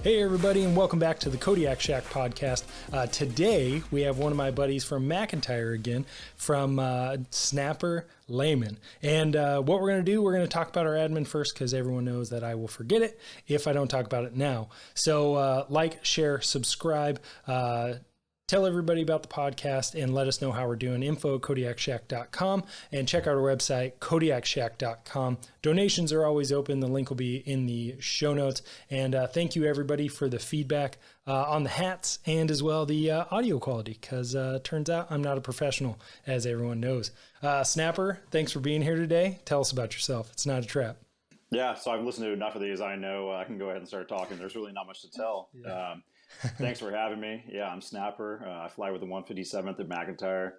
Hey everybody, and welcome back to the Kodiak Shack podcast. Today we have one of my buddies from McEntire again, from Snapper Layman. And what we're going to do, we're going to talk about our admin first because everyone knows that I will forget it if I don't talk about it now. So like, share, subscribe, tell everybody about the podcast and let us know how we're doing. info@kodiakshack.com and check out our website, kodiakshack.com. Donations are always open. The link will be in the show notes. And thank you, everybody, for the feedback on the hats and as well the audio quality, because turns out I'm not a professional, as everyone knows. Snapper, thanks for being here today. Tell us about yourself. It's not a trap. Yeah, so I've listened to enough of these. I know I can go ahead and start talking. There's really not much to tell. Yeah. Thanks for having me. Yeah, I'm Snapper. I fly with the 157th at McEntire.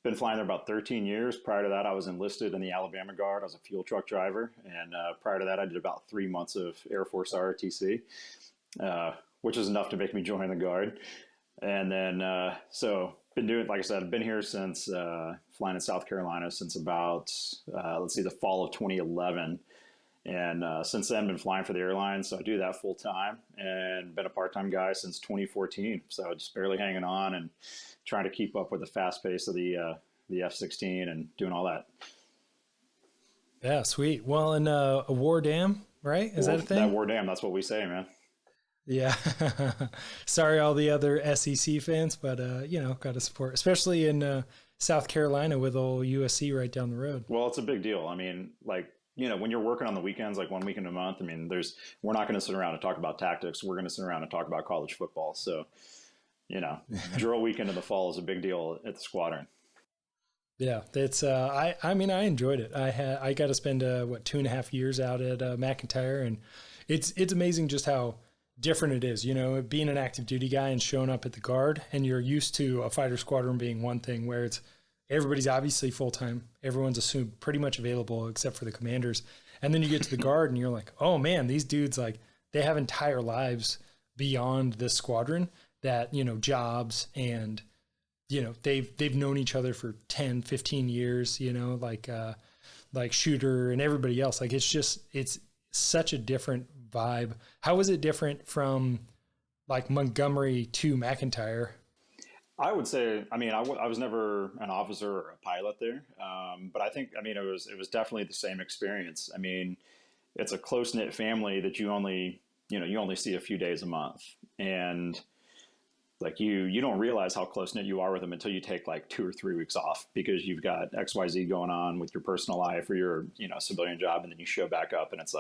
Been flying there about 13 years. Prior to that, I was enlisted in the Alabama Guard. I was a fuel truck driver. And prior to that, I did about 3 months of Air Force ROTC, which is enough to make me join the Guard. And then, so been doing, like I said, I've been here since flying in South Carolina since about, the fall of 2011. And since then, been flying for the airline. So I do that full time and been a part-time guy since 2014. So just barely hanging on and trying to keep up with the fast pace of the F-16 and doing all that. Yeah, sweet. Well, and a war dam, right? Is that a thing? That war dam, that's what we say, man. Yeah. Sorry, all the other SEC fans, but, got to support, especially in South Carolina with old USC right down the road. Well, it's a big deal. I mean, when you're working on the weekends, like 1 weekend a month, I mean, we're not going to sit around and talk about tactics. We're going to sit around and talk about college football. So, drill weekend in the fall is a big deal at the squadron. Yeah, it's. I enjoyed it. I got to spend 2.5 years out at McEntire, and it's amazing just how different it is. Being an active duty guy and showing up at the Guard, and you're used to a fighter squadron being one thing where it's. Everybody's obviously full-time. Everyone's assumed pretty much available except for the commanders. And then you get to the Guard and you're like, oh man, these dudes, they have entire lives beyond this squadron that, jobs and, they've known each other for 10, 15 years, like Shooter and everybody else. It's such a different vibe. How was it different from Montgomery to McEntire? I would say, I was never an officer or a pilot there, but I think, it was definitely the same experience. I mean, it's a close knit family that you only see a few days a month, and you don't realize how close knit you are with them until you take 2 or 3 weeks off because you've got XYZ going on with your personal life or your civilian job, and then you show back up, and it's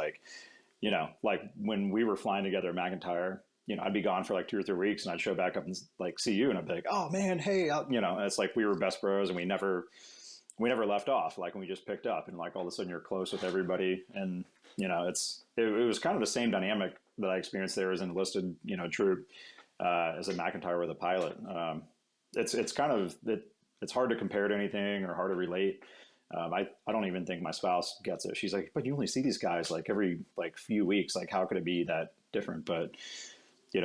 when we were flying together at McEntire. I'd be gone for 2 or 3 weeks and I'd show back up and see you. And I'd be like, oh man, hey, it's like we were best bros and we never left off. And we just picked up and all of a sudden you're close with everybody. And, it was kind of the same dynamic that I experienced there as an enlisted, troop, as a McEntire with a pilot. It's hard to compare to anything or hard to relate. I don't even think my spouse gets it. She's like, but you only see these guys every few weeks. How could it be that different? But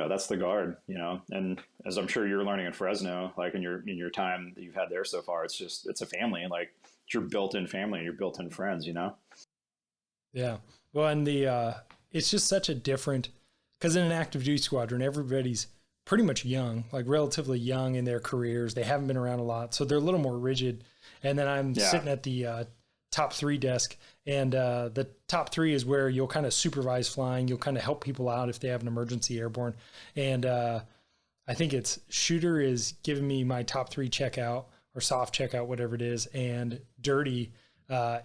that's the Guard, and as I'm sure you're learning in Fresno, in your time that you've had there so far, it's a family, it's your built-in family and your built-in friends, Yeah. Well, and it's just such a different, because in an active duty squadron, everybody's pretty much young, relatively young in their careers. They haven't been around a lot, so they're a little more rigid. And then I'm sitting at the top 3 desk, and the top 3 is where you'll kind of supervise flying. You'll kind of help people out if they have an emergency airborne. And I think it's Shooter is giving me my top 3 checkout or soft checkout, whatever it is. And Dirty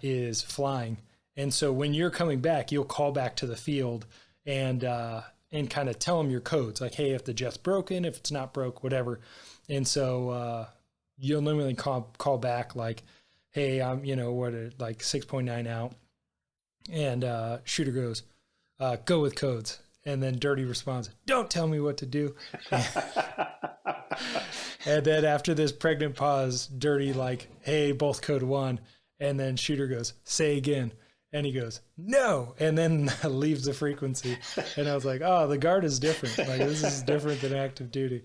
is flying. And so when you're coming back, you'll call back to the field and kind of tell them your codes. Hey, if the jet's broken, if it's not broke, whatever. And so you'll normally call back hey, I'm, 6.9 out. And Shooter goes, go with codes. And then Dirty responds, don't tell me what to do. And then after this pregnant pause, Dirty hey, both code 1. And then Shooter goes, say again. And he goes, no. And then leaves the frequency. And I was like, oh, the Guard is different. This is different than active duty.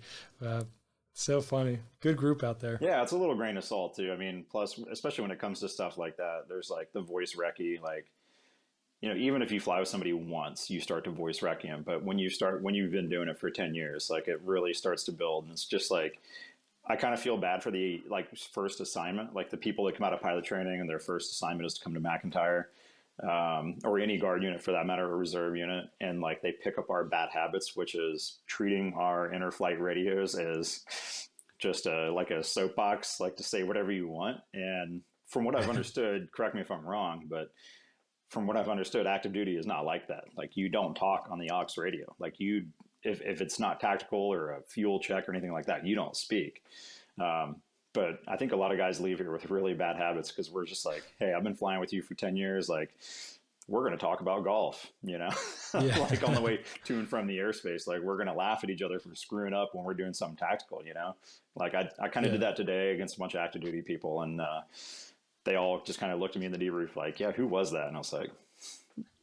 So funny. Good group out there. Yeah, it's a little grain of salt too. Plus, especially when it comes to stuff like that, there's the voice recce, even if you fly with somebody once, you start to voice requiem. But when you've been doing it for 10 years, like it really starts to build. And it's just like, I kind of feel bad for the like first assignment, like the people that come out of pilot training and their first assignment is to come to McEntire, or any guard unit for that matter, or reserve unit. And like, they pick up our bad habits, which is treating our inter-flight radios as just like a soapbox, like to say whatever you want. And from what I've understood, correct me if I'm wrong, but from what I've understood, active duty is not like that. Like, you don't talk on the aux radio. Like, if it's not tactical or a fuel check or anything like that, you don't speak. But I think a lot of guys leave here with really bad habits because we're just like, hey, I've been flying with you for 10 years. Like, we're going to talk about golf, like on the way to and from the airspace. Like, we're going to laugh at each other for screwing up when we're doing something tactical, Like, I kind of did that today against a bunch of active duty people. And they all just kind of looked at me in the debrief like, yeah, who was that? And I was like,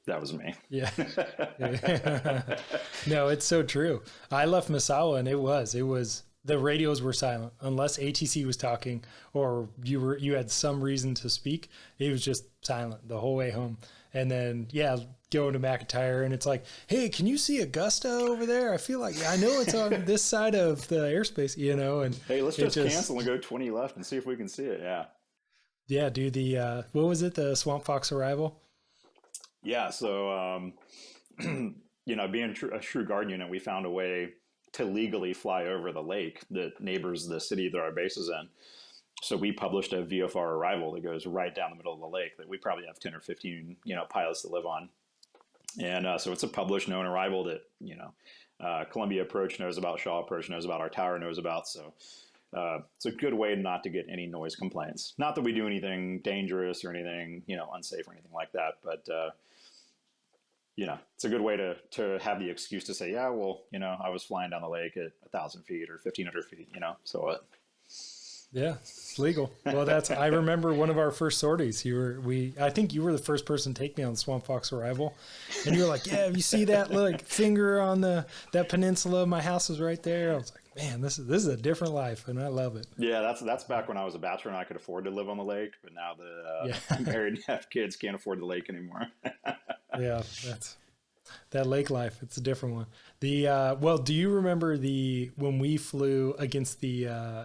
that was me. Yeah. No, it's so true. I left Misawa and it was the radios were silent unless ATC was talking or you had some reason to speak. It was just silent the whole way home. And then, going to McEntire and it's like, hey, can you see Augusta over there? I feel like, I know it's on this side of the airspace, and hey, let's just cancel and go 20 left and see if we can see it. Yeah. Yeah. Do the, what was it? The Swamp Fox arrival? Yeah. So, being a true guard unit, we found a way to legally fly over the lake that neighbors the city that our base is in. So we published a VFR arrival that goes right down the middle of the lake that we probably have 10 or 15, pilots that live on. And so it's a published known arrival that, Columbia Approach knows about, Shaw Approach knows about, our tower knows about. So it's a good way not to get any noise complaints. Not that we do anything dangerous or anything, unsafe or anything like that, but it's a good way to have the excuse to say, yeah, well, I was flying down the lake at 1,000 feet or 1,500 feet, so what? Yeah, it's legal. Well, I remember one of our first sorties. I think you were the first person to take me on the Swamp Fox arrival. And you were like, yeah, you see that like finger on that peninsula? My house is right there. I was like, man, this is a different life. And I love it. Yeah. That's back when I was a bachelor and I could afford to live on the lake. But now that I'm married and have kids, can't afford the lake anymore. Yeah. That lake life, it's a different one. Well, do you remember when we flew against the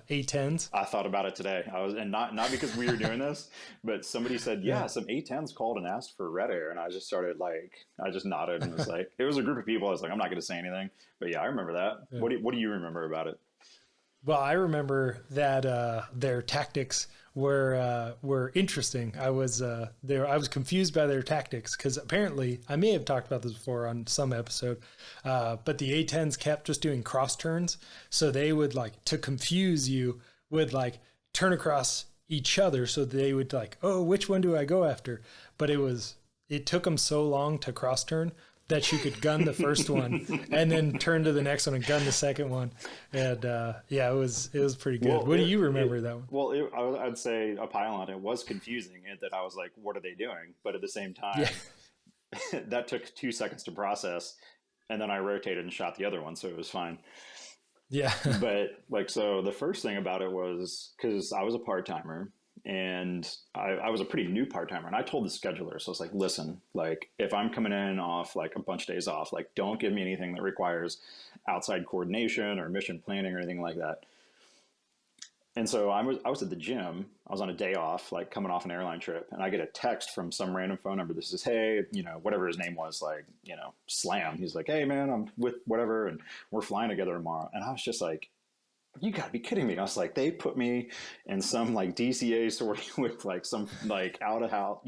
A-10s? I thought about it today. And not because we were doing this, but somebody said, some A-10s called and asked for red air. And I just started I just nodded and was like, it was a group of people. I was like, I'm not going to say anything, but yeah, I remember that. Yeah. What do you remember about it? Well, I remember that their tactics were interesting. I was confused by their tactics because apparently, I may have talked about this before on some episode, but the A-10s kept just doing cross turns. So they would to confuse you, would turn across each other. So they would oh, which one do I go after? But it took them so long to cross turn that you could gun the first one and then turn to the next one and gun the second one. And it was pretty good. Well, what do you remember that one? Well, I'd say a pylon, it was confusing in that I was like, what are they doing? But at the same time, that took 2 seconds to process. And then I rotated and shot the other one. So it was fine. Yeah. But so the first thing about it was because I was a part-timer. And I was a pretty new part-timer and I told the scheduler, so I was like, listen, if I'm coming in off a bunch of days off, don't give me anything that requires outside coordination or mission planning or anything like that. And so I was at the gym. I was on a day off, coming off an airline trip, and I get a text from some random phone number that says, hey, whatever his name was, Slam. He's like, hey man, I'm with whatever and we're flying together tomorrow. And I was just like, you gotta be kidding me. I was like, they put me in some DCA sortie with some out of house,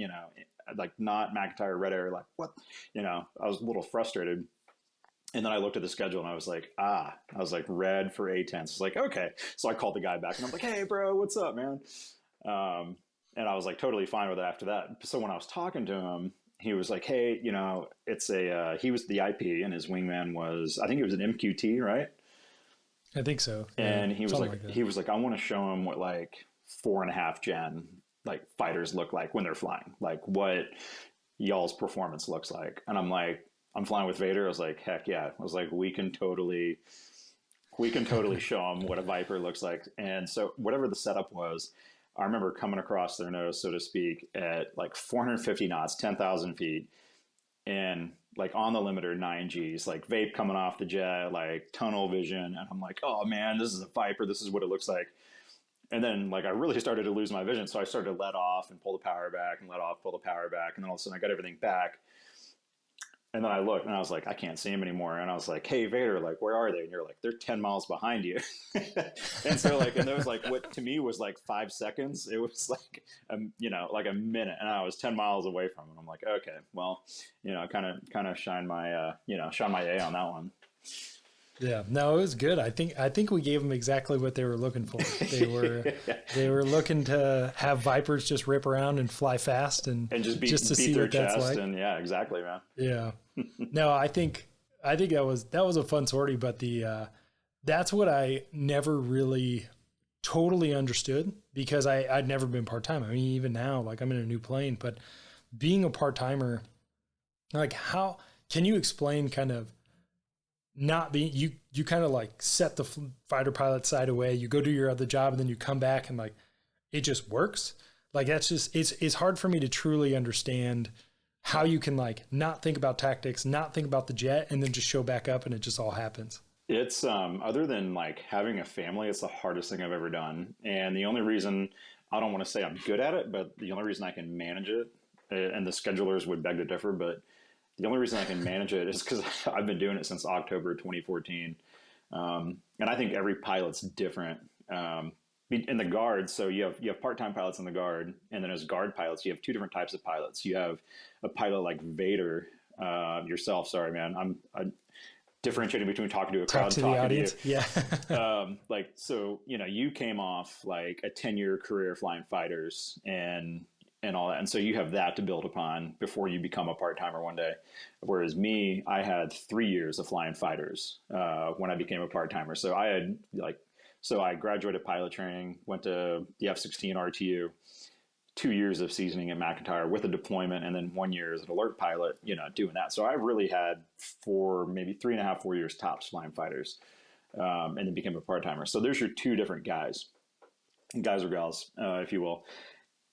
not McEntire red air. What? I was a little frustrated. And then I looked at the schedule and I was like, red for A-10s. It's like, okay. So I called the guy back and I'm like, hey bro, what's up, man? And I was totally fine with it after that. So when I was talking to him, he was like, hey, it's he was the IP and his wingman was, I think it was an MQT, right? I think so. And he was like, I want to show him what 4.5 gen fighters look like when they're flying, what y'all's performance looks like. And I'm like, I'm flying with Vader. I was like, heck yeah. I was like, we can totally show him what a Viper looks like. And so whatever the setup was, I remember coming across their nose, so to speak, at 450 knots, 10,000 feet. and like on the limiter 9Gs, like vape coming off the jet, like tunnel vision. And I'm like, oh man, this is a Viper. This is what it looks like. And then like I really started to lose my vision. So I started to let off and pull the power back and let off, pull the power back. And then all of a sudden I got everything back. And then I looked and I was like, I can't see him anymore. And I was like, hey, Vader, like, where are they? And you're like, they're 10 miles behind you. And so like, and there was like, what to me was like 5 seconds. It was like, like a minute. And I was 10 miles away from him. I'm like, okay, well, kind of shine my, shine my A on that one. Yeah, no, it was good. I think we gave them exactly what they were looking for. They were looking to have Vipers just rip around and fly fast and just to see their what that's chest like. And yeah, exactly, man. Yeah. No, I think that was a fun sortie, but that's what I never really totally understood because I'd never been part-time. I mean, even now, like I'm in a new plane, but being a part-timer, like how can you explain kind of not being, you kind of like set the fighter pilot side away, you go do your other job and then you come back and like, it just works. Like that's just, it's hard for me to truly understand how you can like not think about tactics, not think about the jet and then just show back up and it just all happens. It's other than like having a family, it's the hardest thing I've ever done. And the only reason I don't want to say I'm good at it, but the only reason I can manage it, and the schedulers would beg to differ, but the only reason I can manage it is because I've been doing it since October 2014. And I think every pilot's different. In the Guard, so you have part-time pilots in the Guard, and then as Guard pilots, you have two different types of pilots. You have a pilot like Vader, yourself. Sorry, man. I'm differentiating between talking to a crowd, To the talking audience. to you. Yeah. Like, so, you came off like a 10-year career flying fighters and all that. And so you have that to build upon before you become a part-timer one day. Whereas me, I had 3 years of flying fighters when I became a part-timer. So I graduated pilot training, went to the F-16 RTU, 2 years of seasoning at McEntire with a deployment, and then 1 year as an alert pilot, doing that. So I really had maybe 3.5, 4 years tops flying fighters, and then became a part-timer. So there's your two different guys or gals, if you will.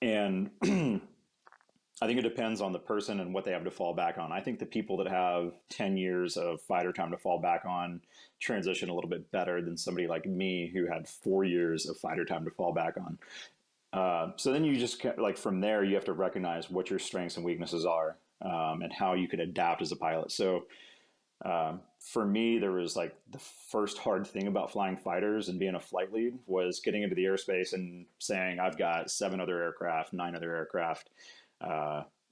And I think it depends on the person and what they have to fall back on. I think the people that have 10 years of fighter time to fall back on transition a little bit better than somebody like me who had 4 years of fighter time to fall back on. So then you just like from there, you have to recognize what your strengths and weaknesses are, and how you can adapt as a pilot. So for me, there was like the first hard thing about flying fighters and being a flight lead was getting into the airspace and saying, I've got 9 other aircraft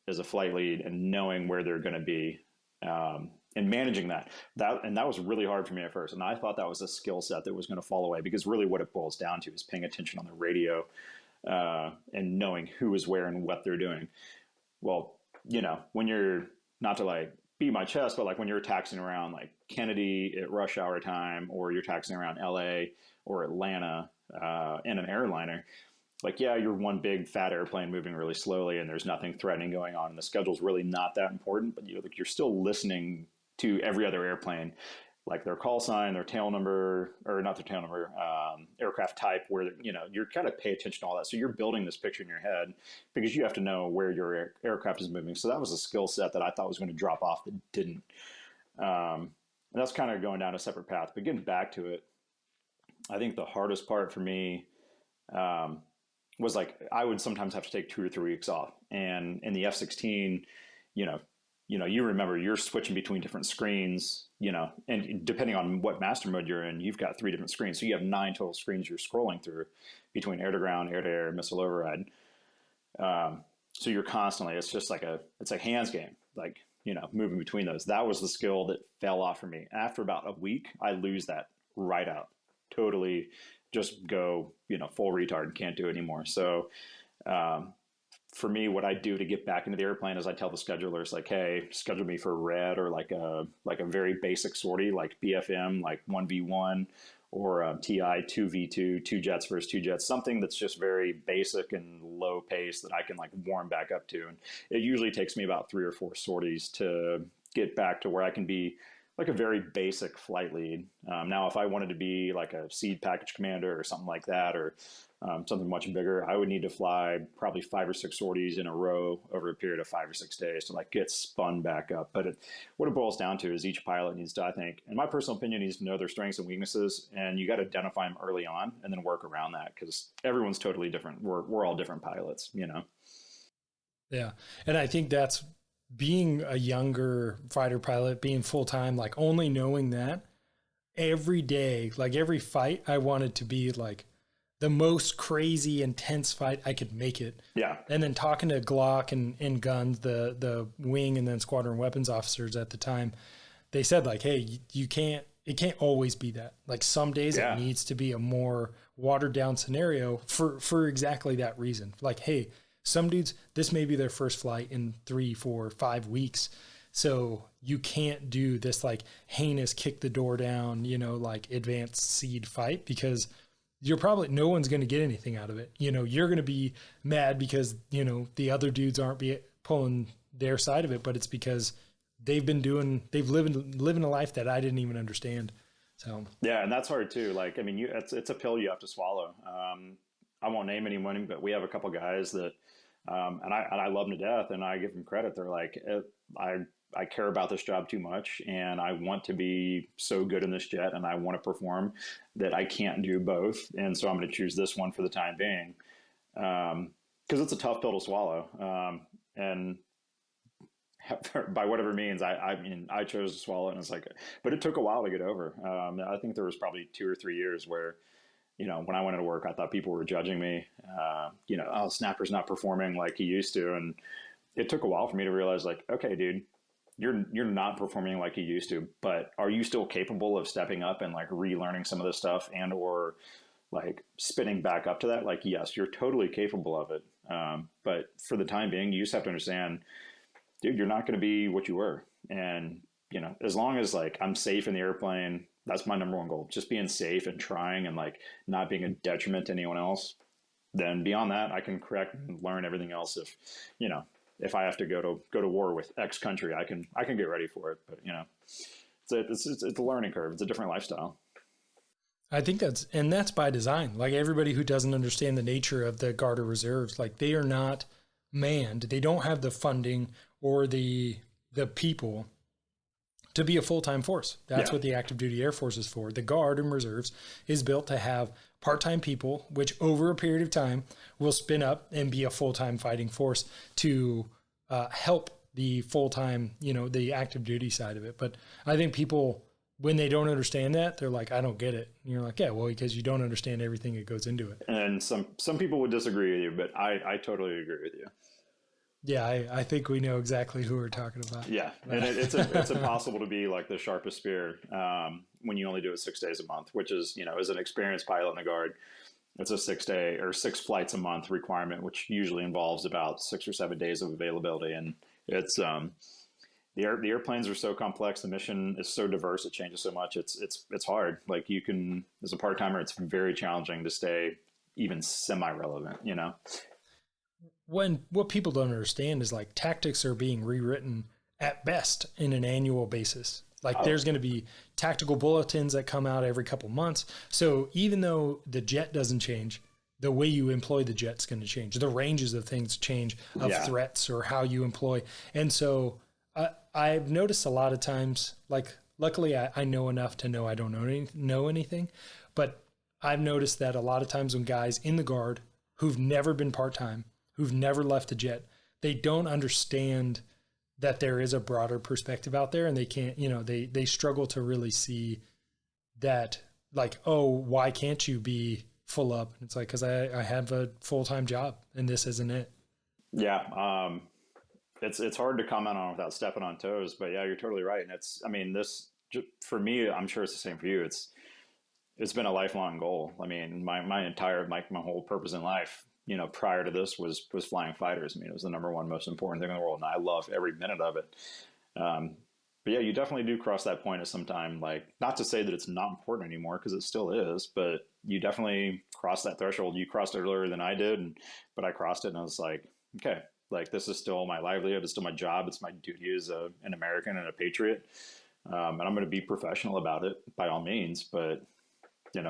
as a flight lead and knowing where they're going to be, and managing that was really hard for me at first. And I thought that was a skill set that was going to fall away because really what it boils down to is paying attention on the radio, and knowing who is where and what they're doing. Well, when you're not to like beat my chest, but like when you're taxiing around like Kennedy at rush hour time, or you're taxiing around LA or Atlanta in an airliner, like, yeah, you're one big fat airplane moving really slowly and there's nothing threatening going on and the schedule's really not that important, but you're still listening to every other airplane, like their call sign, their tail number, or not their tail number, aircraft type, where, you're kind of pay attention to all that. So you're building this picture in your head because you have to know where your aircraft is moving. So that was a skill set that I thought was going to drop off that didn't. And that's kind of going down a separate path. But getting back to it, I think the hardest part for me was like I would sometimes have to take 2 or 3 weeks off. And in the F-16, you remember you're switching between different screens, and depending on what master mode you're in, you've got 3 different screens. So you have 9 total screens you're scrolling through between air to ground, air to air, missile override. So you're constantly, it's just like it's a hands game, like, moving between those. That was the skill that fell off for me. After about a week, I lose that right out. Totally just go, full retard, can't do it anymore. So, for me, what I do to get back into the airplane is I tell the schedulers like, hey, schedule me for red or like a very basic sortie, like BFM, like 1v1 or TI 2v2, 2 jets versus 2 jets, something that's just very basic and low pace that I can like warm back up to. And it usually takes me about 3 or 4 sorties to get back to where I can be like a very basic flight lead. Now, if I wanted to be like a seed package commander or something like that, or something much bigger, I would need to fly probably 5 or 6 sorties in a row over a period of 5 or 6 days to like get spun back up. But what it boils down to is each pilot needs to, I think, in my personal opinion, needs to know their strengths and weaknesses, and you got to identify them early on and then work around that because everyone's totally different. We're all different pilots, you know? Yeah. And I think that's being a younger fighter pilot, being full time, like only knowing that every day, like every fight, I wanted to be like the most crazy, intense fight I could make it. Yeah. And then talking to Glock and Guns, the wing and then squadron weapons officers at the time, they said like, hey, it can't always be that. Like some days it needs to be a more watered down scenario for exactly that reason. Like, hey, some dudes, this may be their first flight in 3, 4, 5 weeks. So you can't do this like heinous kick the door down, like advanced seed fight because you're probably, no one's going to get anything out of it. You're going to be mad because, the other dudes aren't pulling their side of it, but it's because they've living a life that I didn't even understand. So, yeah. And that's hard too. Like, I mean, it's a pill you have to swallow. I won't name anyone, but we have a couple guys that, and I love them to death, and I give them credit. They're like, I care about this job too much, and I want to be so good in this jet, and I want to perform that I can't do both, and so I'm going to choose this one for the time being, because it's a tough pill to swallow, and by whatever means, I mean, I chose to swallow it, and it's like, but it took a while to get over. I think there was probably 2 or 3 years where, when I went into work, I thought people were judging me, oh, Snapper's not performing like he used to. And it took a while for me to realize like, okay, dude, you're not performing like you used to, but are you still capable of stepping up and like relearning some of this stuff and, or like spinning back up to that? Like, yes, you're totally capable of it. But for the time being, you just have to understand, dude, you're not going to be what you were. And, as long as like I'm safe in the airplane, that's my number one goal. Just being safe and trying and like not being a detriment to anyone else. Then beyond that, I can correct and learn everything else. If I have to go to war with X country, I can get ready for it. But it's a learning curve. It's a different lifestyle. I think that's by design. Like everybody who doesn't understand the nature of the Guard or Reserves, like they are not manned. They don't have the funding or the people to be a full-time force. That's what the active duty Air Force is for. The Guard and Reserves is built to have part-time people, which over a period of time will spin up and be a full-time fighting force to help the full-time, the active duty side of it. But I think people, when they don't understand that, they're like, I don't get it. And you're like, yeah, well, because you don't understand everything that goes into it. And some people would disagree with you, but I totally agree with you. Yeah, I think we know exactly who we're talking about. Yeah, and it's impossible to be like the sharpest spear when you only do it 6 days a month, which is, as an experienced pilot in the Guard, it's a 6-day or 6 flights a month requirement, which usually involves about 6 or 7 days of availability. And it's the airplanes are so complex, the mission is so diverse, it changes so much. It's hard. Like you can, as a part timer, it's very challenging to stay even semi-relevant. What people don't understand is like tactics are being rewritten at best in an annual basis. Like there's going to be tactical bulletins that come out every couple months. So even though the jet doesn't change, the way you employ the jet's going to change. The ranges of things change of threats or how you employ. And so I've noticed a lot of times, like luckily I know enough to know I don't know anything, but I've noticed that a lot of times when guys in the Guard who've never been part-time, who've never left the jet, they don't understand that there is a broader perspective out there, and they can't, they struggle to really see that, like, oh, why can't you be full up? It's like, because I have a full-time job and this isn't it. Yeah. It's hard to comment on without stepping on toes, but yeah, you're totally right. And this, for me, I'm sure it's the same for you. It's been a lifelong goal. I mean, my whole purpose in life, prior to this was flying fighters. I mean, it was the number one most important thing in the world, and I love every minute of it. But yeah, you definitely do cross that point at some time. Like, not to say that it's not important anymore, because it still is, but you definitely cross that threshold. You crossed it earlier than I did, but I crossed it, and I was like, okay, like this is still my livelihood. It's still my job. It's my duty as an American and a patriot. And I'm going to be professional about it by all means. But,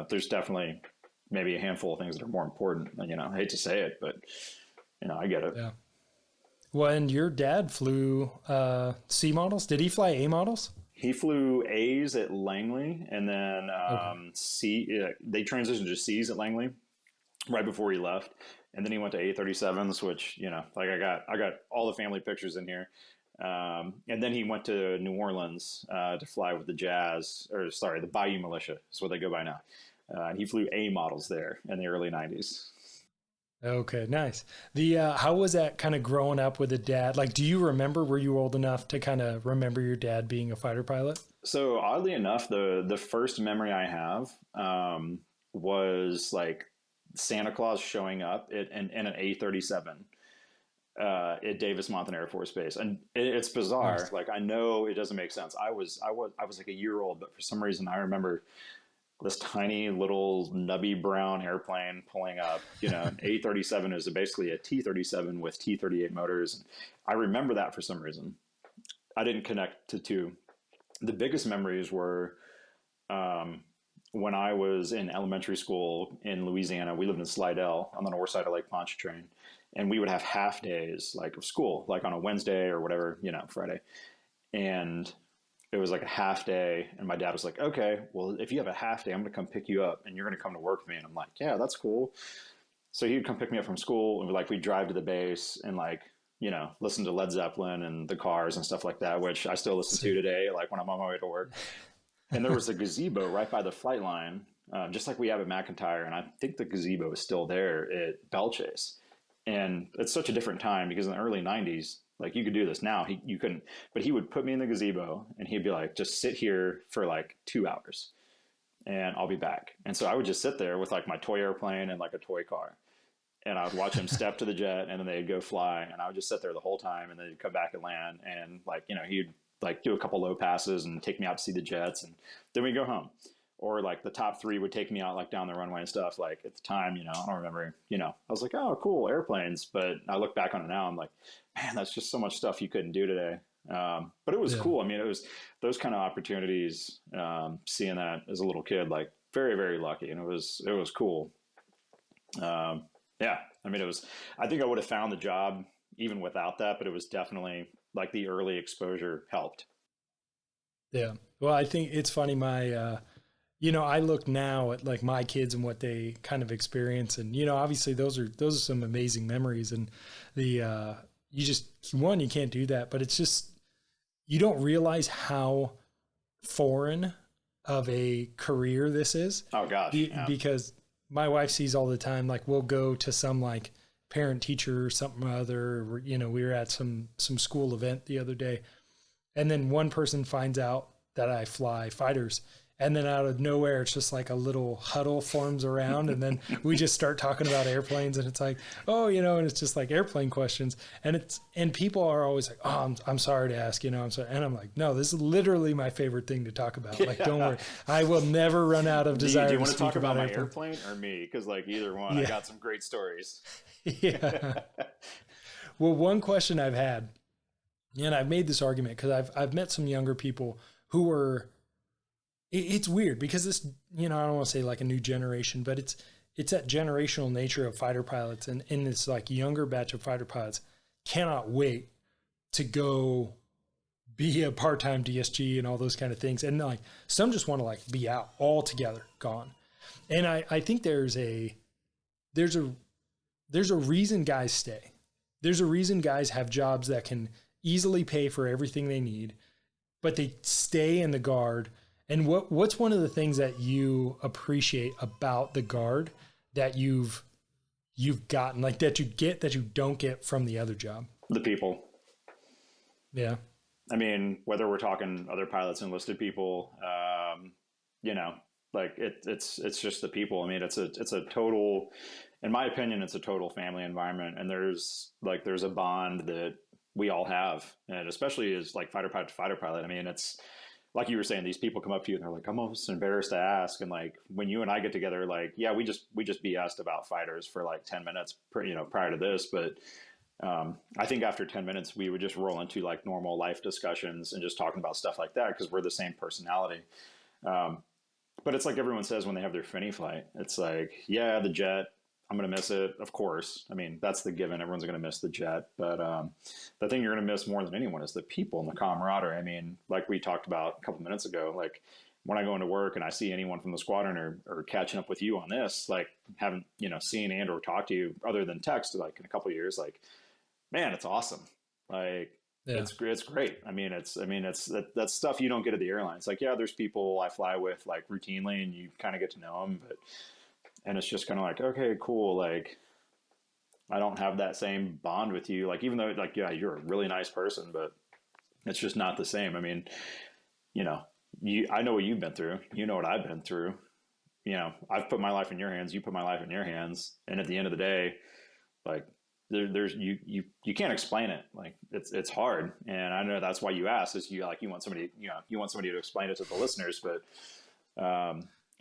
there's definitely maybe a handful of things that are more important. And, I hate to say it, but, I get it. Yeah. Well, and your dad flew C models. Did he fly A models? He flew A's at Langley, and then Okay. they transitioned to C's at Langley right before he left, and then he went to A37s, which like I got all the family pictures in here. And then he went to New Orleans to fly with the Jazz, or sorry, the Bayou Militia is what they go by now. And he flew A models there in the early '90s. Okay, nice. The how was that kind of growing up with a dad? Like, do you remember? Were you old enough to kind of remember your dad being a fighter pilot? So oddly enough, the first memory I have was like Santa Claus showing up in an A37 at Davis Monthan Air Force Base, and it's bizarre. Nice. Like I know it doesn't make sense. I was like a year old, but for some reason I remember this tiny little nubby brown airplane pulling up. An A37 is basically a T37 with T38 motors. I remember that for some reason. I didn't connect to two. The biggest memories were um, when I was in elementary school in Louisiana. We lived in Slidell on the north side of Lake Pontchartrain, and we would have half days like of school, like on a Wednesday or whatever, Friday. And it was like a half day, and my dad was like, "Okay, well, if you have a half day, I'm going to come pick you up, and you're going to come to work with me." And I'm like, "Yeah, that's cool." So he'd come pick me up from school, and we'd drive to the base and listen to Led Zeppelin and the Cars and stuff like that, which I still listen to See. today, like when I'm on my way to work. And there was a gazebo right by the flight line, just like we have at McEntire, and I think the gazebo is still there at Bell Chase. And it's such a different time because in the early '90s, like you could do this now, you couldn't. But he would put me in the gazebo, and he'd be like, "Just sit here for like 2 hours, and I'll be back." And so I would just sit there with like my toy airplane and like a toy car, and I would watch him step to the jet, and then they'd go fly, and I would just sit there the whole time, and then he'd come back and land, and he'd like do a couple low passes and take me out to see the jets, and then we go home. Or like the top three would take me out like down the runway and stuff. Like at the time, I don't remember, I was like, "Oh, cool, airplanes." But I look back on it now, I'm like, man, that's just so much stuff you couldn't do today. But it was Yeah. cool. I mean, it was those kind of opportunities. Seeing that as a little kid, like very, very lucky, and it was cool. Um, yeah, I mean, it was. I think I would have found the job even without that, but it was definitely like the early exposure helped. Yeah. Well, I think it's funny. I look now at like my kids and what they kind of experience, and obviously those are some amazing memories, and you just you can't do that, but it's just you don't realize how foreign of a career this is. Oh gosh, yeah. Because my wife sees all the time, like we'll go to some like parent teacher or something or other, or, we were at some school event the other day, and then one person finds out that I fly fighters. And then out of nowhere, it's just like a little huddle forms around. And then we just start talking about airplanes, and it's like, oh, and it's just like airplane questions. And people are always like, oh, I'm sorry to ask, I'm sorry. And I'm like, no, this is literally my favorite thing to talk about. Like, don't worry. I will never run out of desire Do you to want to speak talk about my airplanes. airplane or me? Because like either one, I Yeah. got some great stories. Yeah. Well, one question I've had, and I've made this argument because I've met some younger people who were, it's weird because this, I don't want to say like a new generation, but it's that generational nature of fighter pilots, and in this like younger batch of fighter pilots cannot wait to go be a part-time DSG and all those kind of things. And like some just want to like be out altogether, gone. And I think there's a reason guys stay. There's a reason guys have jobs that can easily pay for everything they need, but they stay in the Guard. And what's one of the things that you appreciate about the Guard that you've gotten, like that you don't get from the other job? The people. Yeah. I mean, whether we're talking other pilots, enlisted people, you know, like it's just the people. I mean, it's a total, in my opinion, it's a total family environment, and there's a bond that we all have, and especially as like fighter pilot to fighter pilot. I mean, it's like you were saying, these people come up to you and they're like, I'm almost embarrassed to ask. And like when you and I get together, like, yeah, we just BS'd about fighters for like 10 minutes, prior to this, but I think after 10 minutes, we would just roll into like normal life discussions and just talking about stuff like that because we're the same personality. But it's like everyone says when they have their Finney flight. It's like, yeah, the jet, I'm going to miss it. Of course. I mean, that's the given. Everyone's going to miss the jet. But the thing you're going to miss more than anyone is the people and the camaraderie. I mean, like we talked about a couple minutes ago, like when I go into work and I see anyone from the squadron or catching up with you on this, like haven't, seen and or talked to you other than text like in a couple of years, like, man, it's awesome. Like, Yeah. it's great. It's that's stuff you don't get at the airlines. Like, yeah, there's people I fly with like routinely and you kind of get to know them, and it's just kind of like, okay, cool. Like, I don't have that same bond with you. Like, even though like, yeah, you're a really nice person, but it's just not the same. I mean, you know, I know what you've been through. You know what I've been through. I've put my life in your hands. You put my life in your hands. And at the end of the day, like, there's you can't explain it. Like it's hard, and I know that's why you asked. Is you want somebody to explain it to the listeners, but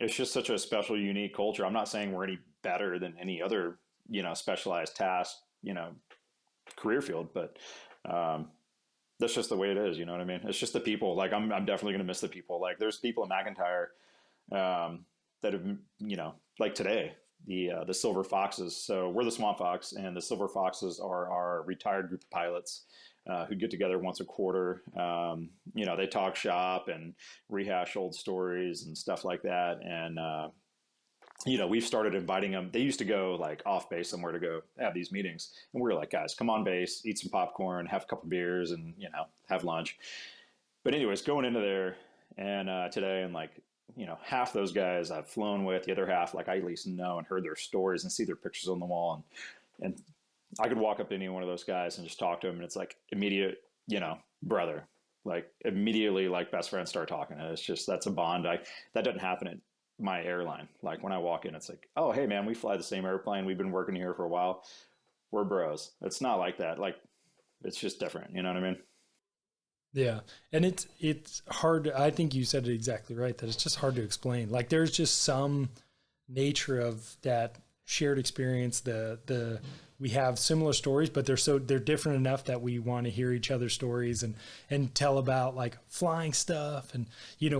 it's just such a special, unique culture. I'm not saying we're any better than any other specialized task career field, but that's just the way it is. You know what I mean? It's just the people. Like I'm definitely gonna miss the people. Like there's people at McEntire that have like today. The Silver Foxes. So we're the Swamp Fox, and the Silver Foxes are our retired group of pilots who get together once a quarter. They talk shop and rehash old stories and stuff like that. And we've started inviting them. They used to go like off base somewhere to go have these meetings, and we were like, guys, come on base, eat some popcorn, have a couple beers, and have lunch. But anyways, going into there and today, and like half those guys I've flown with, the other half, like I at least know and heard their stories and see their pictures on the wall. And I could walk up to any one of those guys and just talk to them. And it's like immediate, brother, like immediately like best friends start talking. And it's just, that's a bond. That doesn't happen at my airline. Like when I walk in, it's like, oh, hey man, we fly the same airplane. We've been working here for a while. We're bros. It's not like that. Like it's just different. You know what I mean? Yeah. And it's hard. I think you said it exactly right, that it's just hard to explain. Like there's just some nature of that shared experience. We have similar stories, but they're different enough that we want to hear each other's stories and tell about like flying stuff and,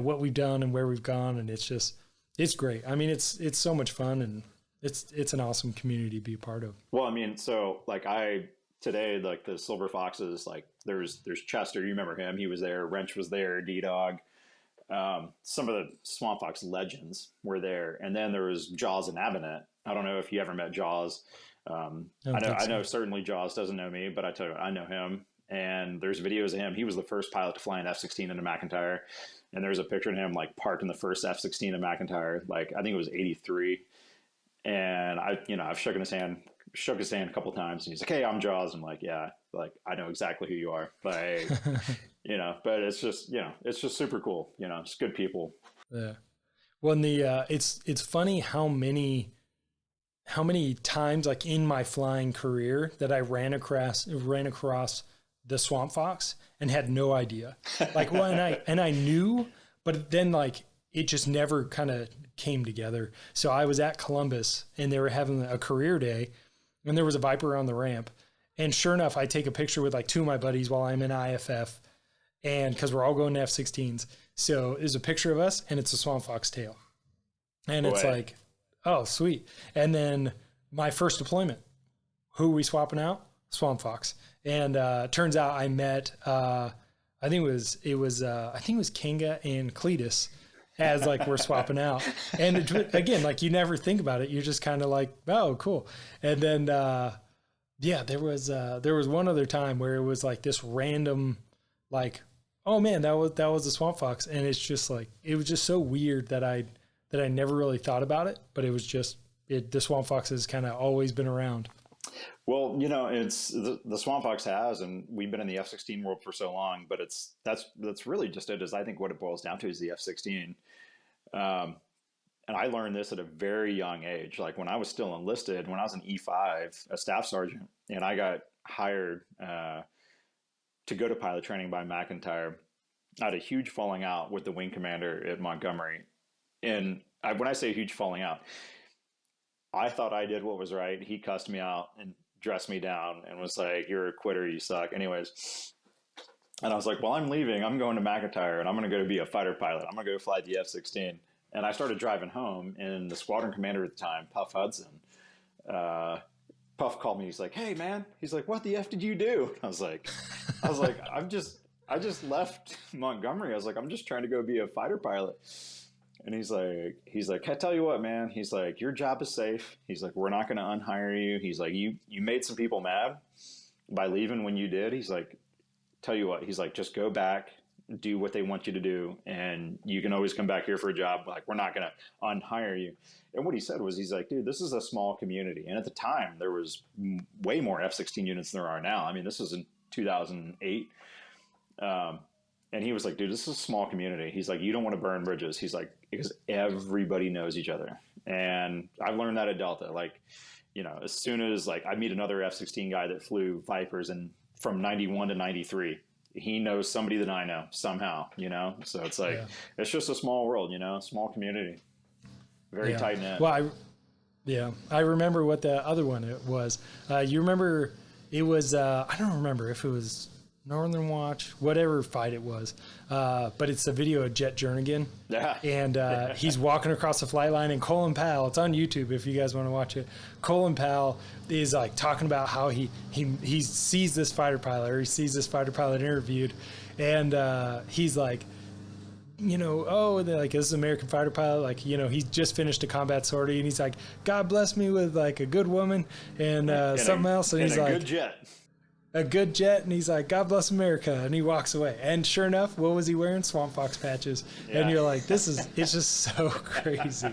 what we've done and where we've gone. And it's great. I mean, it's so much fun, and it's an awesome community to be a part of. Well, I mean, so like today, like the Silver Foxes, like there's Chester, you remember him? He was there. Wrench was there. D-Dog. Some of the Swamp Fox legends were there, and then there was Jaws and Abinet. I don't know if you ever met Jaws. I know certainly Jaws doesn't know me, but I tell you what, I know him. And there's videos of him. He was the first pilot to fly an F-16 into McEntire, and there's a picture of him like parked in the first F-16 in McEntire. Like I think it was '83, and I've shook his hand a couple of times, and he's like, "Hey, I'm Jaws." I'm like, "Yeah, like I know exactly who you are." Like, but it's just super cool. Just good people. Yeah. Well, and it's funny how many times like in my flying career that I ran across the Swamp Fox and had no idea. Like, well, and I knew, but then like it just never kind of came together. So I was at Columbus and they were having a career day, and there was a Viper on the ramp. And sure enough, I take a picture with like two of my buddies while I'm in IFF, and because we're all going to F-16s. So there's a picture of us, and it's a Swamp Fox tail. And it's like, oh, sweet. And then my first deployment, who are we swapping out? Swamp Fox. And turns out I met, I think it was Kinga and Cletus as like we're swapping out. And again, like you never think about it. You're just kind of like, oh, cool. And then, there was one other time where it was like this random, like, oh man, that was the Swamp Fox. And it's just like, it was just so weird that I never really thought about it, but it was just, the Swamp Fox has kind of always been around. Well, it's the Swamp Fox has, and we've been in the F-16 world for so long, but that's really just it. Is I think what it boils down to is the F-16. And I learned this at a very young age. Like when I was still enlisted, when I was an E5, a staff sergeant, and I got hired to go to pilot training by McEntire, I had a huge falling out with the wing commander at Montgomery. And when I say huge falling out, I thought I did what was right. He cussed me out and dressed me down and was like, "You're a quitter, you suck." Anyways, and I was like, "Well, I'm leaving. I'm going to McEntire, and I'm going to go be a fighter pilot. I'm going to go fly the F-16." And I started driving home, and the squadron commander at the time, Puff Hudson, uh, Puff called me. He's like, "Hey, man." He's like, "What the F did you do?" I was like, I just left Montgomery. I was like, I'm just trying to go be a fighter pilot." And he's like, "I tell you what, man." He's like, "Your job is safe." He's like, "We're not going to unhire you." He's like, you made some people mad by leaving when you did." He's like, "Tell you what," he's like, "just go back, do what they want you to do, and you can always come back here for a job. Like, we're not going to unhire you." And what he said was, he's like, "Dude, this is a small community." And at the time, there was way more F-16 units than there are now. I mean, this was in 2008. And he was like, "Dude, this is a small community." He's like, "You don't want to burn bridges." He's like, because everybody knows each other. And I've learned that at Delta. Like, as soon as like I meet another F-16 guy that flew Vipers and from 91 to 93, he knows somebody that I know somehow, So it's like, it's just a small world, small community, very tight knit. Well, I remember what the other one it was. You remember it was, I don't remember if it was Northern Watch, whatever fight it was. But it's a video of Jet Jernigan. Yeah. And he's walking across the flight line, and Colin Powell, it's on YouTube if you guys want to watch it. Colin Powell is like talking about how he sees this fighter pilot, or he sees this fighter pilot interviewed, and he's like, "Oh, they're like, this is an American fighter pilot. Like, he just finished a combat sortie," and he's like, "God bless me with like a good woman and something else." And he's like, good jet. A good jet, and he's like, "God bless America," and he walks away. And sure enough, what was he wearing? Swamp Fox patches. Yeah. And you're like, it's just so crazy.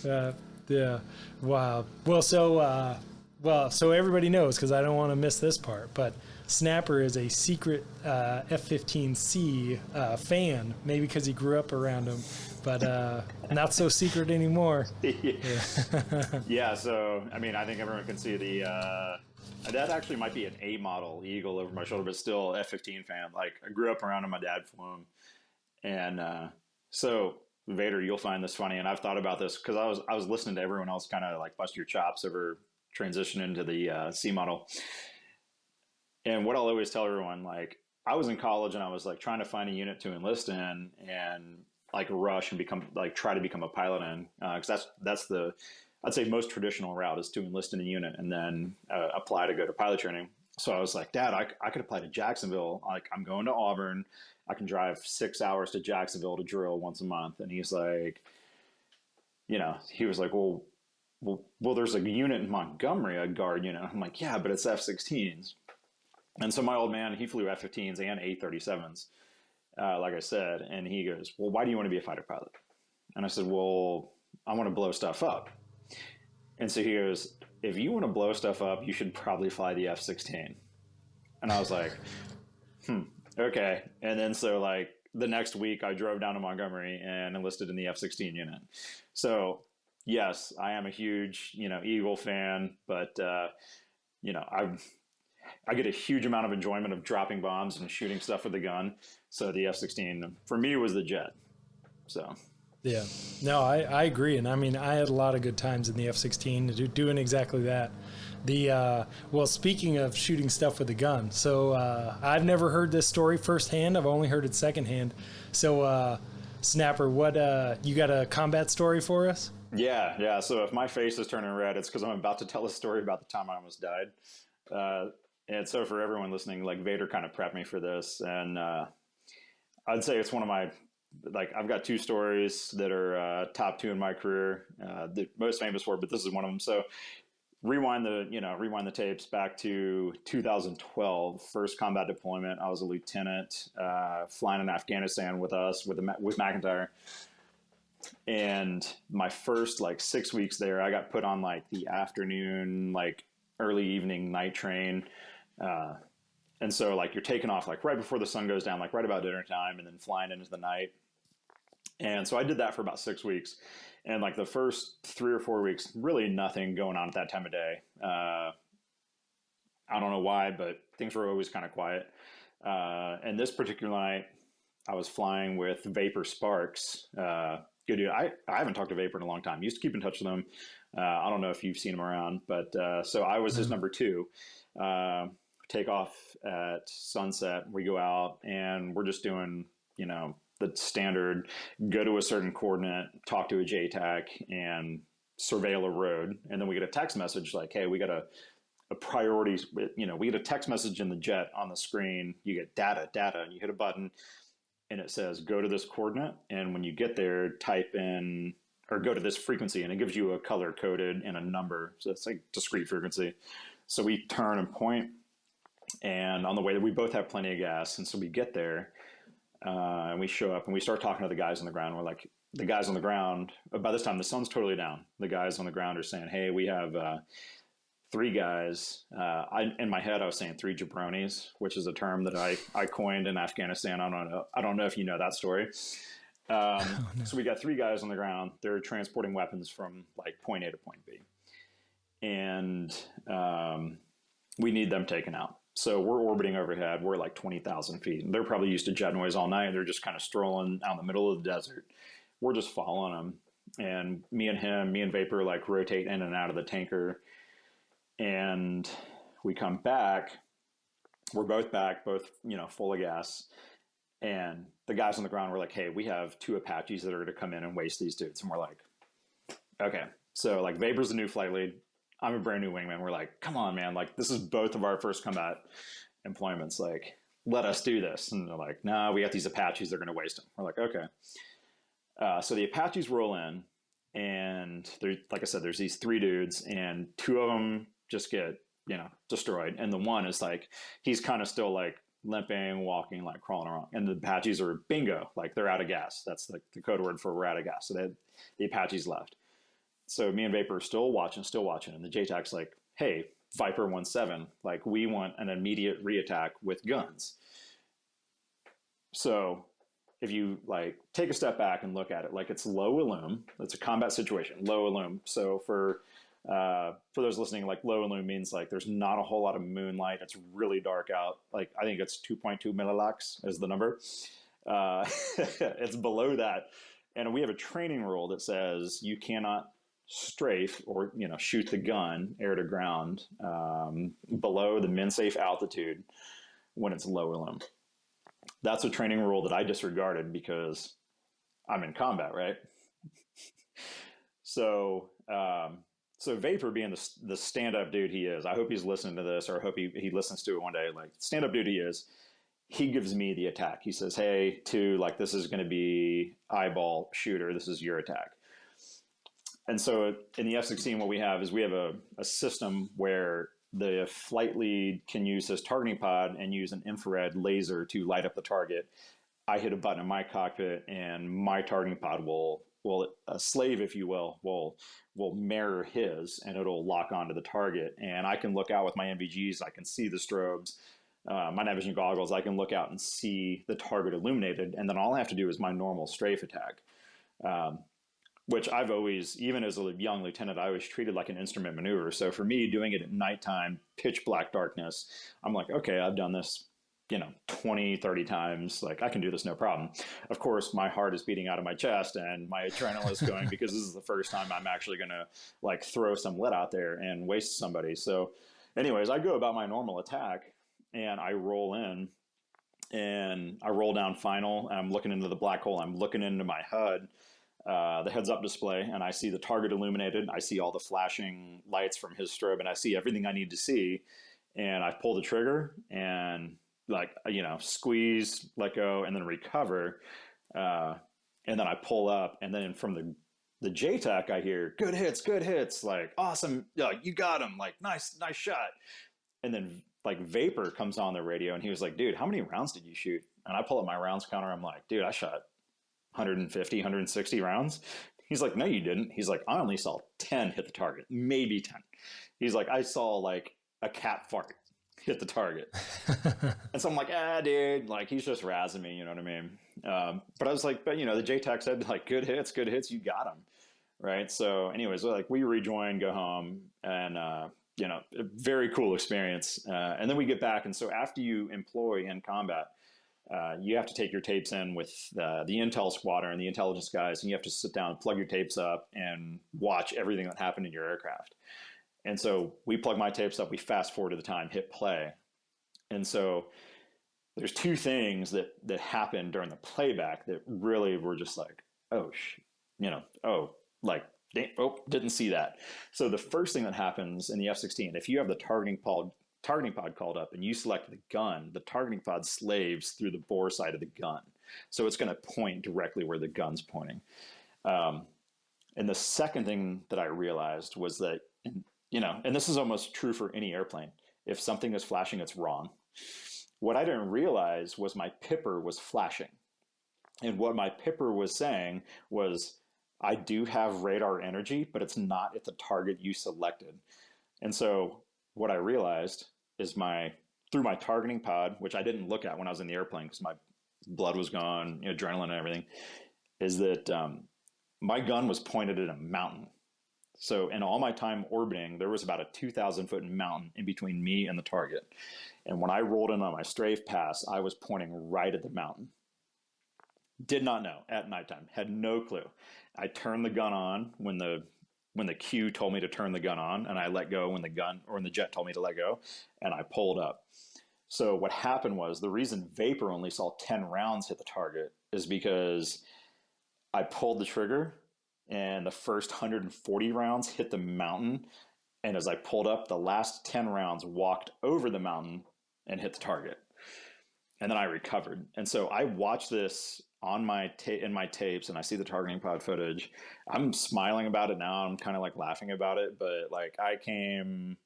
Yeah, wow. Well, so everybody knows, because I don't want to miss this part, but Snapper is a secret F-15C fan, maybe because he grew up around them, but not so secret anymore. Yeah, so, I mean, I think everyone can see that actually might be an A model Eagle over my shoulder, but still F-15 fan. Like, I grew up around him. My dad flew him. And so, Vader, you'll find this funny. And I've thought about this because I was listening to everyone else kind of like bust your chops over transitioning to the C model. And what I'll always tell everyone, like, I was in college and I was like trying to find a unit to enlist in and like rush and try to become a pilot in. Because that's the, I'd say, most traditional route is to enlist in a unit and then apply to go to pilot training. So I was like, "Dad, I could apply to Jacksonville. Like, I'm going to Auburn. I can drive 6 hours to Jacksonville to drill once a month." And he's like, he was like, well, there's a unit in Montgomery, a guard unit. I'm like, "Yeah, but it's F-16s. And so my old man, he flew F-15s and A-37s, like I said. And he goes, "Well, why do you want to be a fighter pilot?" And I said, "Well, I want to blow stuff up." And so he goes, "If you want to blow stuff up, you should probably fly the F-16. And I was like, okay. And then so like the next week I drove down to Montgomery and enlisted in the F-16 unit. So yes, I am a huge, Eagle fan, but, I get a huge amount of enjoyment of dropping bombs and shooting stuff with a gun. So the F-16 for me was the jet. So. Yeah, no, I agree. And I mean, I had a lot of good times in the F-16 doing exactly that. Well, speaking of shooting stuff with a gun, so I've never heard this story firsthand. I've only heard it secondhand. So, Snapper, what you got a combat story for us? Yeah. So if my face is turning red, it's because I'm about to tell a story about the time I almost died. And so for everyone listening, like, Vader kind of prepped me for this, and I'd say it's one of my, like, I've got two stories that are top two in my career, the most famous for, but this is one of them. So rewind the tapes back to 2012, first combat deployment. I was a lieutenant, flying in Afghanistan with McEntire. And my first like 6 weeks there, I got put on like the afternoon, like early evening night train. And so like you're taking off like right before the sun goes down, like right about dinner time, and then flying into the night. And so I did that for about 6 weeks. And like the first 3 or 4 weeks, really nothing going on at that time of day. I don't know why, but things were always kind of quiet. And this particular night, I was flying with Vapor Sparks, Good dude. I haven't talked to Vapor in a long time. Used to keep in touch with him. I don't know if you've seen him around, but so I was his number two. Take off at sunset. We go out and we're just doing, the standard, go to a certain coordinate, talk to a JTAC and surveil a road. And then we get a text message like, hey, we got a priority, we get a text message in the jet on the screen. You get data, and you hit a button and it says, go to this coordinate. And when you get there, type in or go to this frequency, and it gives you a color coded and a number. So it's like discrete frequency. So we turn and point, and on the way we both have plenty of gas. And so we get there and we show up and we start talking to the guys on the ground. We're like, the guys on the ground, by this time the sun's totally down. The guys on the ground are saying, hey, we have three guys. In my head, I was saying three jabronis, which is a term that I coined in Afghanistan. I don't know if you know that story. No. So we got three guys on the ground. They're transporting weapons from like point A to point B. And we need them taken out. So we're orbiting overhead. We're like 20,000 feet. And they're probably used to jet noise all night. They're just kind of strolling out in the middle of the desert. We're just following them. And me and Vapor like rotate in and out of the tanker. And we come back. We're both back, full of gas. And the guys on the ground were like, hey, we have two Apaches that are going to come in and waste these dudes. And we're like, okay. So like Vapor's the new flight lead. I'm a brand new wingman. We're like, come on, man. Like, this is both of our first combat employments. Like, let us do this. And they're like, nah, we got these Apaches. They're going to waste them. We're like, okay. So the Apaches roll in, and like I said, there's these three dudes, and two of them just get, destroyed. And the one is like, he's kind of still like limping, walking, like crawling around. And the Apaches are bingo. Like, they're out of gas. That's like the code word for we're out of gas. So the Apaches left. So me and Vapor are still watching. And the JTAC's like, hey, Viper 17, like, we want an immediate reattack with guns. So if you like take a step back and look at it, like, it's low illume. It's a combat situation, low illume. So for those listening, like, low illume means like there's not a whole lot of moonlight. It's really dark out. Like, I think it's 2.2 millilux is the number. It's below that. And we have a training rule that says you cannot strafe or shoot the gun air to ground below the min safe altitude when it's low illume. That's a training rule that I disregarded because I'm in combat, right? So Vapor, being the stand-up dude he is, I hope he's listening to this, or I hope he listens to it one day. Like, stand-up dude he is, he gives me the attack. He says, hey, like, this is going to be eyeball shooter. This is your attack. And so in the F-16, what we have is we have a system where the flight lead can use his targeting pod and use an infrared laser to light up the target. I hit a button in my cockpit, and my targeting pod will a slave, if you will mirror his, and it'll lock onto the target. And I can look out with my NVGs. I can see the strobes. My night vision goggles, I can look out and see the target illuminated. And then all I have to do is my normal strafe attack. Which I've always, even as a young lieutenant, I always treated like an instrument maneuver. So for me, doing it at nighttime, pitch black darkness, I'm like, okay, I've done this, 20, 30 times. Like, I can do this, no problem. Of course, my heart is beating out of my chest and my adrenaline is going because this is the first time I'm actually going to like throw some lead out there and waste somebody. So anyways, I go about my normal attack and I roll in and I roll down final. And I'm looking into the black hole. I'm looking into my HUD. The heads-up display, and I see the target illuminated. I see all the flashing lights from his strobe, and I see everything I need to see. And I pull the trigger and, like, squeeze, let go, and then recover. And then I pull up, and then from the JTAC, I hear, good hits, like, awesome, you got him, like, nice shot. And then, like, Vapor comes on the radio, and he was like, dude, how many rounds did you shoot? And I pull up my rounds counter. I'm like, dude, I shot 150, 160 rounds. He's like, no, you didn't. He's like, I only saw 10 hit the target, maybe 10. He's like, I saw like a cat fart hit the target. And so I'm like, dude, like, he's just razzing me, you know what I mean? But I was like, but the JTAC said, like, good hits, you got them. Right. So anyways, like, we rejoin, go home, and, a very cool experience. And then we get back. And so after you employ in combat, you have to take your tapes in with the intel squadron and the intelligence guys, and you have to sit down, plug your tapes up, and watch everything that happened in your aircraft. And so we plug my tapes up, we fast forward to the time, hit play. And so there's two things that happened during the playback that really were just like, oh, didn't see that. So the first thing that happens in the F-16, if you have the targeting pod called up and you select the gun, the targeting pod slaves through the bore side of the gun. So it's going to point directly where the gun's pointing. And the second thing that I realized was that, and this is almost true for any airplane. If something is flashing, it's wrong. What I didn't realize was my pipper was flashing. And what my pipper was saying was, I do have radar energy, but it's not at the target you selected. And so what I realized is through my targeting pod, which I didn't look at when I was in the airplane because my blood was gone, adrenaline and everything, is that my gun was pointed at a mountain. So in all my time orbiting, there was about a 2,000-foot mountain in between me and the target. And when I rolled in on my strafe pass, I was pointing right at the mountain. Did not know at nighttime, had no clue. I turned the gun on when the cue told me to turn the gun on, and I let go when the jet told me to let go, and I pulled up. So what happened was, the reason Vapor only saw 10 rounds hit the target is because I pulled the trigger and the first 140 rounds hit the mountain. And as I pulled up, the last 10 rounds walked over the mountain and hit the target. And then I recovered. And so I watched this on in my tapes, and I see the targeting pod footage. I'm smiling about it now. I'm kind of like laughing about it, but like I came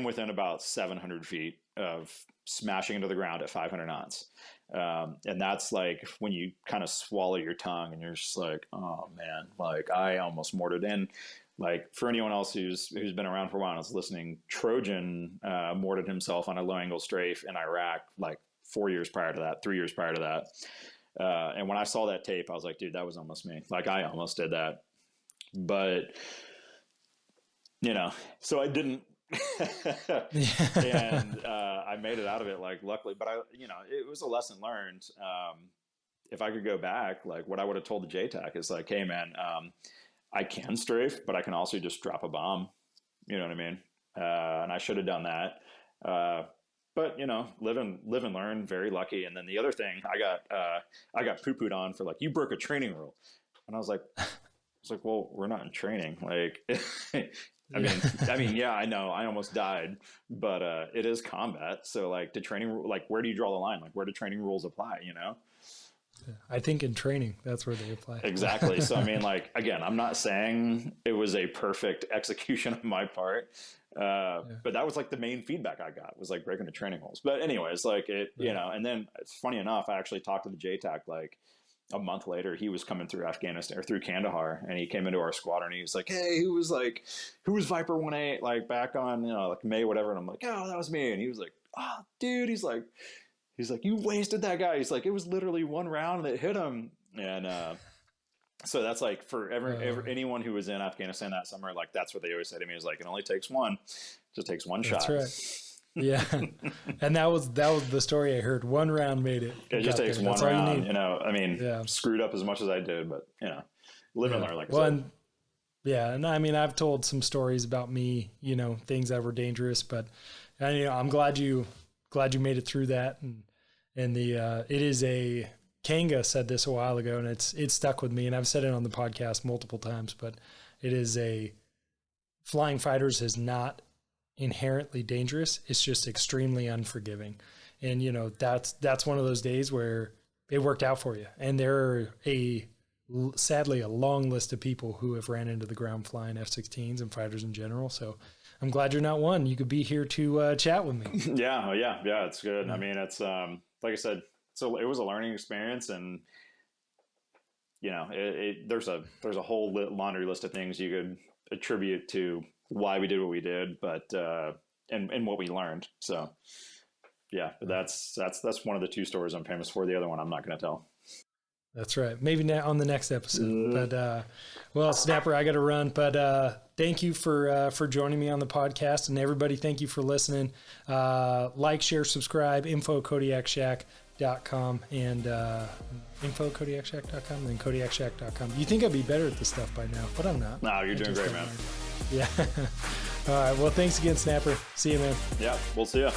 within about 700 feet of smashing into the ground at 500 knots. And that's like when you kind of swallow your tongue and you're just like, oh man, like I almost mortared in. Like for anyone else who's been around for a while and is listening, Trojan mortared himself on a low angle strafe in Iraq like 3 years prior to that. And when I saw that tape, I was like, dude, that was almost me. Like I almost did that, but so I didn't. And I made it out of it, like luckily, but it was a lesson learned. If I could go back, like what I would have told the JTAC is like, hey man, I can strafe, but I can also just drop a bomb. You know what I mean? And I should have done that. But live and learn, very lucky. And then the other thing, I got poo-pooed on for like, you broke a training rule. And I was like, well, we're not in training. Like, I mean, yeah, I know I almost died, but it is combat. So like where do you draw the line? Like where do training rules apply, I think in training, that's where they apply. Exactly. So, I mean, like, again, I'm not saying it was a perfect execution on my part, but that was like the main feedback I got was like breaking the training rules. But anyways, like it, and then it's funny enough, I actually talked to the JTAC like a month later. He was coming through Afghanistan or through Kandahar, and he came into our squadron. And he was like, hey, who was Viper 1-8 like back on, like May, whatever. And I'm like, oh, that was me. And he was like, oh, dude, he's like, you wasted that guy. He's like, it was literally one round that hit him. And so that's like for anyone who was in Afghanistan that summer, like that's what they always say to me is like, it only takes one, just takes one shot. That's right. Yeah. And that was the story I heard. One round made it. It just takes one round, I mean, screwed up as much as I did, but live and learn, like I said. And I mean, I've told some stories about me, things that were dangerous, but I'm glad you made it through that. And it is Kanga said this a while ago, and it's stuck with me, and I've said it on the podcast multiple times, but it is flying fighters is not inherently dangerous. It's just extremely unforgiving. And, that's one of those days where it worked out for you. And there are sadly a long list of people who have ran into the ground flying F-16s and fighters in general. So I'm glad you're not one. You could be here to chat with me. Yeah. It's good. Yeah. I mean, it's like I said, so it was a learning experience, and there's a whole laundry list of things you could attribute to why we did what we did, but and what we learned. So yeah, that's one of the two stories I'm famous for. The other one I'm not going to tell. That's right. Maybe on the next episode. But well, Snapper, I got to run. But thank you for joining me on the podcast, and everybody, thank you for listening. Like, share, subscribe. Info Kodiak Shack. kodiakshack.com and info@kodiakshack.com and then kodiakshack.com. You think I'd be better at this stuff by now, but I'm not. No, you're doing great, man. Yeah. All right. Well, thanks again, Snapper. See you, man. Yeah, we'll see you.